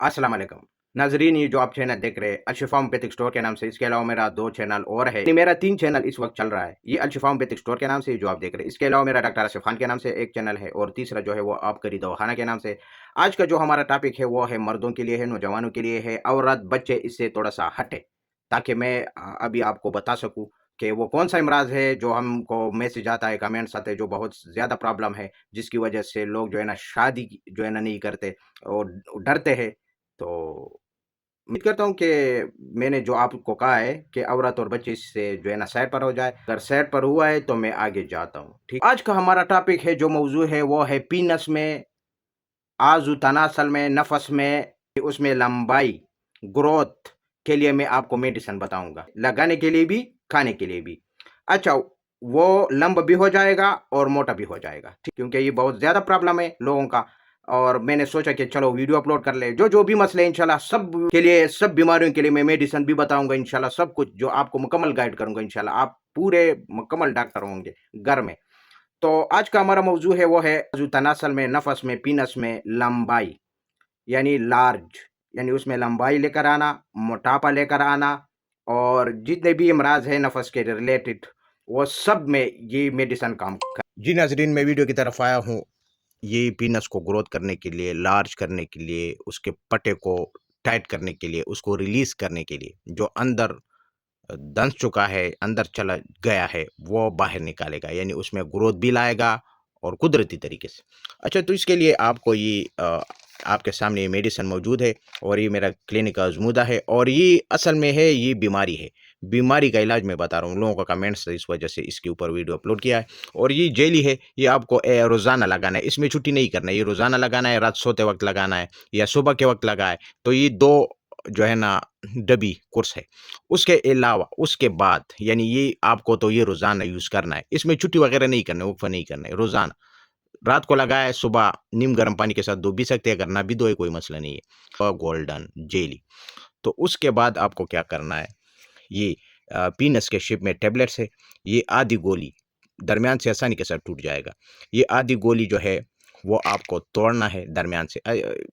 अस्सलाम वालेकुम नाजरीन, ये जो आप चैनल देख रहे हैं अल्शिफा होम्योपैथिक स्टोर के नाम से, इसके अलावा मेरा 2 चैनल और है। मेरा 3 चैनल इस वक्त चल रहा है। ये अल्शिफा होम्योपैथिक स्टोर के नाम से जो आप देख रहे हैं, इसके अलावा मेरा डॉक्टर आसिफ खान के नाम से एक चैनल है, और तीसरा जो है वो आप करी दवाखाना के नाम से। आज का जो हमारा टॉपिक है वो है मर्दों के लिए है, नौजवानों के लिए है, औरत बच्चे इससे थोड़ा सा हटे, ताकि मैं अभी आपको बता सकूँ कि वो कौन सा इमराज है जो हमको मैसेज आता है, कमेंट्स आते हैं, जो बहुत ज़्यादा प्रॉब्लम है, जिसकी वजह से लोग जो है ना शादी जो है ना नहीं करते और डरते हैं। तो उम्मीद करता हूँ कि मैंने जो आपको कहा है कि औरत और बच्चे इससे जो है ना साइड पर हो जाए। अगर साइड पर हुआ है तो मैं आगे जाता हूँ। ठीक, आज का हमारा टॉपिक है, जो मौजू है वो है पीनस में, आज़ू तनासल में, नफस में, उसमें लंबाई, ग्रोथ के लिए मैं आपको मेडिसिन बताऊंगा, लगाने के लिए भी, खाने के लिए भी। अच्छा, वो लंब भी हो जाएगा और मोटा भी हो जाएगा, ठीक, क्योंकि ये बहुत ज़्यादा प्रॉब्लम है लोगों का। और मैंने सोचा कि चलो वीडियो अपलोड कर ले, जो जो भी मसले इंशाल्लाह सब के लिए, सब बीमारियों के लिए मैं मेडिसिन भी बताऊंगा इंशाल्लाह, सब कुछ जो आपको मुकम्मल गाइड करूंगा इंशाल्लाह, आप पूरे मुकम्मल डॉक्टर होंगे घर में। तो आज का हमारा मौजू है वो है जो तनासल में, नफस में, पीनस में लंबाई, यानी लार्ज, यानी उसमें लंबाई लेकर आना, मोटापा लेकर आना, और जितने भी इमराज है नफस के रिलेटेड, वो सब में ये मेडिसिन काम कर। जी नाजरीन, मैं वीडियो की तरफ आया हूँ ये पीनस को ग्रोथ करने के लिए, लार्ज करने के लिए, उसके पटे को टाइट करने के लिए, उसको रिलीज करने के लिए, जो अंदर दंस चुका है, अंदर चला गया है, वो बाहर निकालेगा, यानी उसमें ग्रोथ भी लाएगा और कुदरती तरीके से। अच्छा, तो इसके लिए आपको ये आपके सामने ये मेडिसिन मौजूद है, और ये मेरा क्लिनिक का आजमूदा है, और ये असल में है, ये बीमारी है, बीमारी का इलाज मैं बता रहा हूँ। लोगों का कमेंट्स है, इस वजह से इसके ऊपर वीडियो अपलोड किया है। और ये जेली है, ये आपको रोज़ाना लगाना है, इसमें छुट्टी नहीं करना है, ये रोज़ाना लगाना है, रात सोते वक्त लगाना है या सुबह के वक्त लगाए। तो ये दो जो है ना डबी कोर्स है। उसके अलावा उसके बाद, यानी ये आपको तो ये रोज़ाना यूज़ करना है, इसमें छुट्टी वगैरह नहीं करना है, वक्फा नहीं करना है, रोज़ाना रात को लगाए, सुबह नीम गर्म पानी के साथ दो भी सकते हैं, अगर ना भी दो कोई मसला नहीं है। Golden jelly. तो उसके बाद आपको क्या करना है, ये पीनस के शेप में टेबलेट्स है, ये आधी गोली दरमियान से आसानी के साथ टूट जाएगा। ये आधी गोली जो है वो आपको तोड़ना है दरमियान से,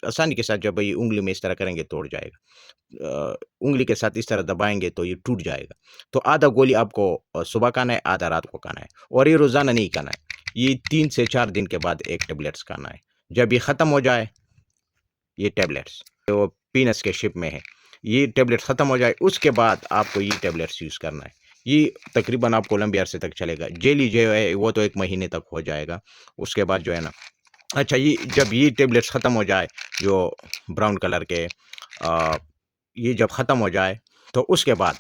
आसानी के साथ। जब ये उंगली में इस तरह करेंगे तोड़ जाएगा, उंगली के साथ इस तरह दबाएंगे तो ये टूट जाएगा। तो आधा गोली आपको सुबह खाना है, आधा रात को खाना है, और ये रोज़ाना नहीं खाना है। ये 3 से 4 दिन के बाद एक टेबलेट्स खाना है। जब ये ख़त्म हो जाए, ये टेबलेट्स तो पीनस के शेप में है, ये टेबलेट्स ख़त्म हो जाए, उसके बाद आपको ये टेबलेट्स यूज़ करना है। ये तकरीबन आपको लंबे अरसे तक चलेगा। जेली जो है वो तो 1 महीने तक हो जाएगा। उसके बाद जो है ना, अच्छा, ये जब ये टेबलेट्स ख़त्म हो जाए, जो ब्राउन कलर के, ये जब ख़त्म हो जाए, तो उसके बाद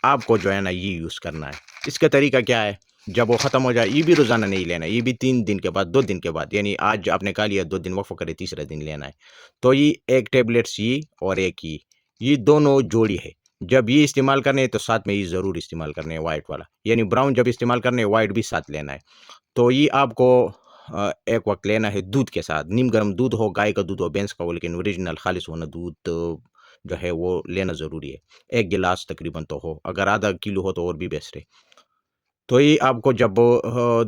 आपको जो है ना ये यूज़ करना है। इसका तरीका क्या है, जब वो ख़त्म हो जाए, ये भी रोज़ाना नहीं लेना है, ये भी 3 दिन के बाद, 2 दिन के बाद, यानी आज आपने खा लिया, 2 दिन वक़्फ़ा करे, तीसरा दिन लेना है। तो ये एक टेबलेट्स ये और एक ये दोनों जोड़ी है। जब ये इस्तेमाल करने हैं तो साथ में ये ज़रूर इस्तेमाल करने है, वाइट वाला, यानी ब्राउन जब इस्तेमाल करने है, वाइट भी साथ लेना है। तो ये आपको एक वक़्त लेना है दूध के साथ, नीम गर्म दूध हो, गाय का दूध हो, भैंस का हो, लेकिन ओरिजिनल खालिस होना दूध जो है वो लेना ज़रूरी है। 1 गिलास तकरीबन तो हो, अगर आधा किलो हो तो और भी बेस्ट है। तो ये आपको जब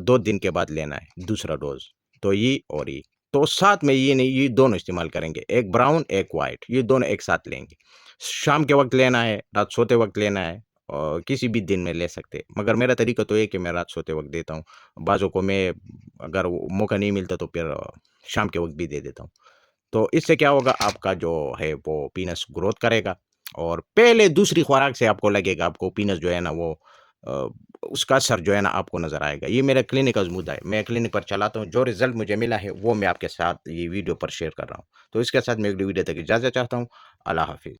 2 दिन के बाद लेना है दूसरा डोज़, तो ये और ये। तो साथ में ये नहीं, ये दोनों इस्तेमाल करेंगे, एक ब्राउन, एक वाइट, ये दोनों एक साथ लेंगे। शाम के वक़्त लेना है, रात सोते वक़्त लेना है, और किसी भी दिन में ले सकते हैं। मगर मेरा तरीका तो ये है कि मैं रात सोते वक़्त देता हूँ। बाज़ों को मैं, अगर वो मौका नहीं मिलता तो फिर शाम के वक़्त भी दे देता हूँ। तो इससे क्या होगा, आपका जो है वो पीनस ग्रोथ करेगा, और पहले दूसरी खुराक से आपको लगेगा, आपको पीनस जो है ना वो अ, उसका असर जो है ना आपको नज़र आएगा। ये मेरा क्लिनिक आज़मूदा है, मैं क्लिनिक पर चलाता हूँ, जो रिज़ल्ट मुझे मिला है वो मैं आपके साथ ये वीडियो पर शेयर कर रहा हूँ। तो इसके साथ मैं अगली वीडियो तक इजाज़त चाहता हूँ। अल्लाह हाफ़िज़।